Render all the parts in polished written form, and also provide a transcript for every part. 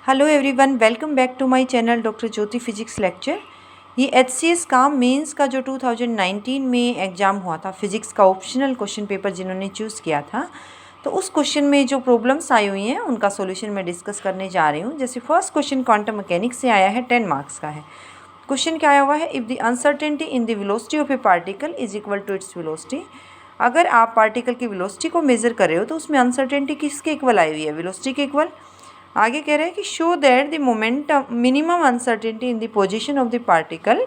Hello everyone, welcome back to my channel doctor Jyoti physics lecture. ये HCS का mains का जो 2019 में एग्ज़ाम हुआ था फिज़िक्स का ऑप्शनल क्वेश्चन पेपर जिन्होंने चूज़ किया था, तो उस क्वेश्चन में जो प्रॉब्लम्स आई हुई हैं उनका सॉल्यूशन मैं डिस्कस करने जा रही हूँ। जैसे फर्स्ट क्वेश्चन क्वांटम मैकेनिक्स से आया है, 10 मार्क्स का है। क्वेश्चन क्या आया हुआ है, if the uncertainty in the velocity of a particle is equal to its velocity. अगर आप पार्टिकल की वेलोसिटी को मेज़र कर रहे हो तो उसमें अनसर्टेनिटी किसके इक्वल आई हुई है, वेलोसिटी के इक्वल। आगे कह रहे हैं कि show that the momentum minimum uncertainty in the position of the particle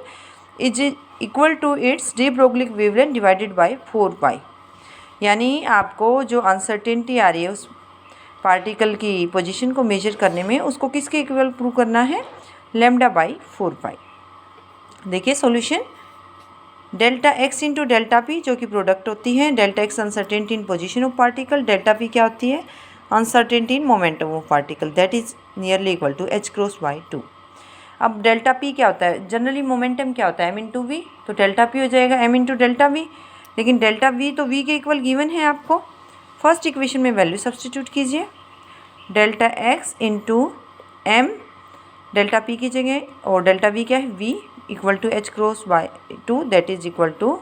is equal to its de Broglie wavelength divided by 4 pi. यानी आपको जो अनसर्टेनिटी आ रही है उस पार्टिकल की पोजीशन को मेजर करने में, उसको किसके इक्वल प्रूव करना है, लैम्डा बाई 4 पाई। देखिए solution, delta x into delta p जो कि प्रोडक्ट होती है, delta x uncertainty in position of particle, delta p क्या होती है, uncertainty in momentum of particle, that is nearly equal to h cross by 2। अब delta p क्या होता है, जनरली मोमेंटम क्या होता है, m इंटू वी, तो डेल्टा पी हो जाएगा m इंटू डेल्टा वी। लेकिन डेल्टा वी तो v के इक्वल गिवन है आपको। फर्स्ट इक्वेशन में वैल्यू सब्सटीट्यूट कीजिए, delta x into m delta p की जगह, और डेल्टा वी क्या है, v equal to h cross by 2, that is equal to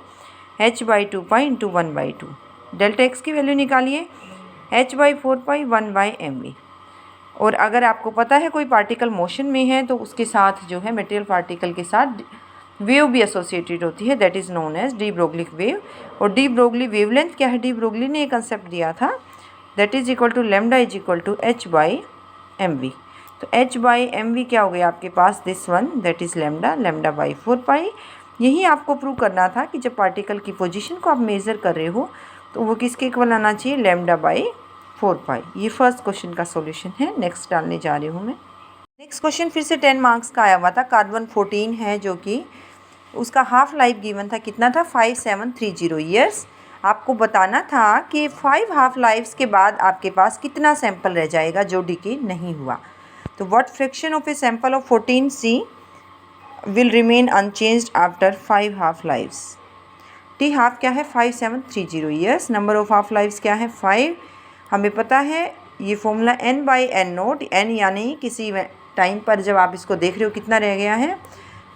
h by 2 pi into 1 by 2। Delta x की वैल्यू निकालिए, h by 4 pi 1 by M we. और अगर आपको पता है कोई पार्टिकल मोशन में है तो उसके साथ जो है मटेरियल पार्टिकल के साथ वेव भी एसोसिएटेड होती है, that is known as de Broglie wave. और डी ब्रोगली वेवलेंथ क्या है, डी ब्रोगली ने एक कंसेप्ट दिया था, that is equal to lambda is equal to h by M V. तो h बाई एम वी क्या हो गया आपके पास, this one, that is lambda, lambda by 4 pi. यही आपको प्रूव करना था कि जब पार्टिकल की पोजीशन को आप मेज़र कर रहे हो तो वो किसके इक्वल आना चाहिए, लैम्डा बाई 4 पाई। ये फर्स्ट क्वेश्चन का सॉल्यूशन है। नेक्स्ट डालने जा रही हूँ मैं। नेक्स्ट क्वेश्चन फिर से 10 मार्क्स का आया हुआ था, कार्बन 14 है जो कि उसका हाफ लाइफ गिवन था, कितना था, 5730 ईयर्स। आपको बताना था कि 5 हाफ लाइफ्स के बाद आपके पास कितना सैंपल रह जाएगा जो डिके नहीं हुआ। तो what fraction of a sample of 14C will remain unchanged after 5 half lives. T half क्या है, 5730 years. Number of half lives क्या है, 5। हमें पता है ये formula n by N naught, n यानी किसी टाइम पर जब आप इसको देख रहे हो कितना रह गया है,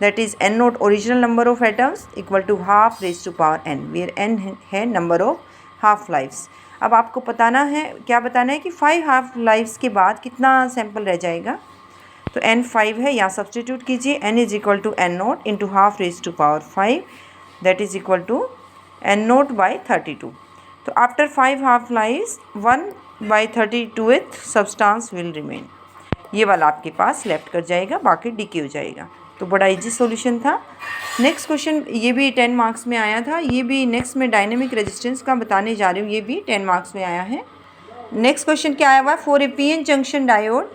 that is n naught original number of atoms equal to half raise to power n, where n है नंबर ऑफ हाफ लाइफ्स। अब आपको बताना है, क्या बताना है कि 5 हाफ लाइफ्स के बाद कितना सैंपल रह जाएगा। तो n 5 है, यहाँ सब्सटीट्यूट कीजिए, n is equal to n naught into half raise to power 5, that is equal to n naught by 32। तो after 5 half lives 1 by 32th substance will remain. ये वाला आपके पास लेफ्ट कर जाएगा, बाकी डीके हो जाएगा। तो बड़ा इजी सॉल्यूशन था। नेक्स्ट क्वेश्चन, ये भी 10 मार्क्स में आया था, ये भी नेक्स्ट में डायनेमिक रेजिस्टेंस का बताने जा रही हूँ, ये भी 10 मार्क्स में आया है। नेक्स्ट क्वेश्चन क्या आया हुआ है, for a PN junction diode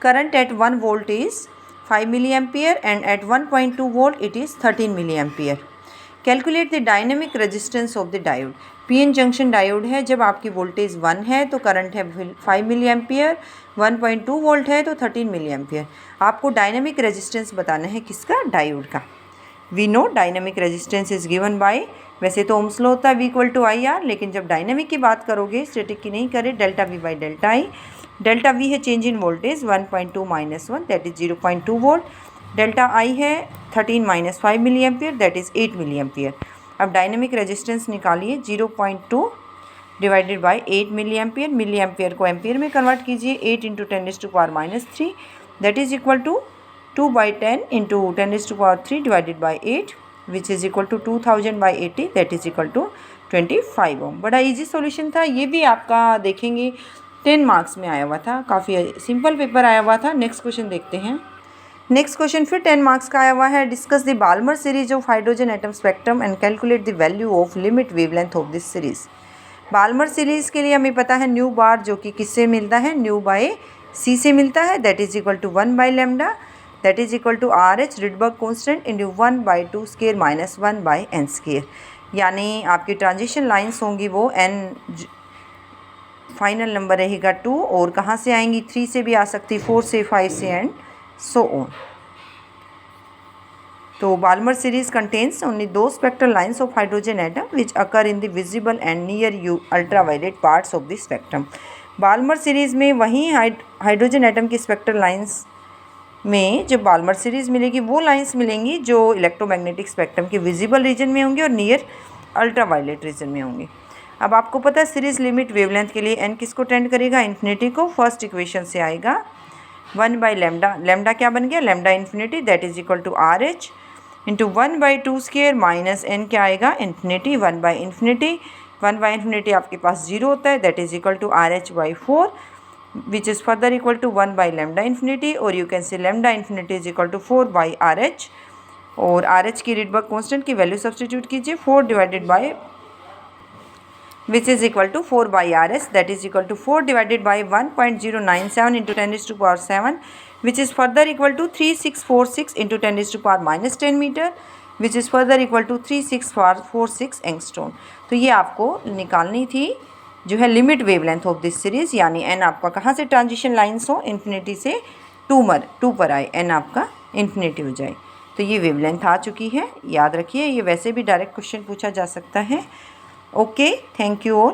current at 1 volt is 5 milli ampere and at 1.2 volt it is 13 milli ampere. Calculate the dynamic resistance of the diode. PN junction diode है, जब आपकी वोल्टेज 1 है तो current है 5 मिली एम्पियर, 1.2 वोल्ट है तो 13 milli ampere. आपको dynamic resistance बताना है किसका, डायोड का। We know dynamic resistance is given by, वैसे तो ओम्स लॉ होता है V equal to I R, लेकिन जब डायनेमिक की बात करोगे, स्टैटिक की नहीं करे, delta V by delta I. Delta V है change in voltage 1.2 minus 1, that is 0.2 volt. Delta I है 13 minus 5 milli ampere, that is 8 milli ampere. अब डायनेमिक रेजिस्टेंस निकालिए, 0.2 divided by 8 milli ampere, milli ampere को ampere में convert कीजिए, 8 into 10⁻³ that is equal to 2 by 10 into 10⁻³ divided by 8 which is equal to 2000 by 80 that is equal to 25 ohm. बड़ा easy solution था। ये भी आपका देखेंगे 10 मार्क्स में आया हुआ था, काफ़ी सिंपल पेपर आया हुआ था। नेक्स्ट क्वेश्चन देखते हैं। नेक्स्ट क्वेश्चन फिर 10 मार्क्स का आया हुआ है, discuss the Balmer series of hydrogen atom spectrum and calculate the value of limit wavelength of this series. Balmer series के लिए हमें पता है न्यू बार जो कि किससे मिलता है, न्यू बाई सी से मिलता है, that is equal to 1 by lambda, that is equal to RH Rydberg constant into 1 by 2 square minus 1 by n square. यानी आपकी ट्रांजिशन लाइन्स होंगी वो n फाइनल नंबर रहेगा 2, और कहाँ से आएंगी, 3 से भी आ सकती, 4 से, 5 से, एंड सो ऑन। तो बाल्मर सीरीज कंटेन्स ओनली दो spectral lines of hydrogen atom which occur in the visible and near U ultraviolet parts of the spectrum. Balmer series में वहीं हाइड्रोजन एटम की स्पेक्ट्रल लाइंस में जब Balmer series मिलेगी वो lines मिलेंगी जो इलेक्ट्रोमैग्नेटिक स्पेक्ट्रम के विजिबल रीजन में होंगे और नियर अल्ट्रावायलेट रीजन में होंगे। अब आपको पता है सीरीज़ लिमिट वेवलेंथ के लिए n किसको टेंड करेगा, इन्फिनिटी को। फर्स्ट इक्वेशन से आएगा 1/λ, लैम्डा क्या बन गया, lambda infinity that is equal to RH into 1/2² minus n क्या आएगा, इन्फिनिटी 1/∞। 1/∞ आपके पास 0 होता है that is equal to RH/4 which is further equal to 1/λ infinity, और you can say lambda infinity is equal to 4/RH, और RH की Rydberg constant की value substitute कीजिए, 4 divided by which is equal to 4/RS that is equal to 4 divided by 1.097 into 10⁻⁷ which is further equal to 3646 into 10⁻⁻10 meter which is further equal to 3646 angstrom. तो ये आपको निकालनी थी जो है limit wavelength of this series, यानी n आपका कहाँ से ट्रांजिशन लाइन्स हो, इन्फिनिटी से 2 पर आए, n आपका इन्फिनिटी हो जाए। तो ये वेवलेंथ आ चुकी है, याद रखिए। ये वैसे भी डायरेक्ट क्वेश्चन पूछा जा सकता है। Okay, thank you all.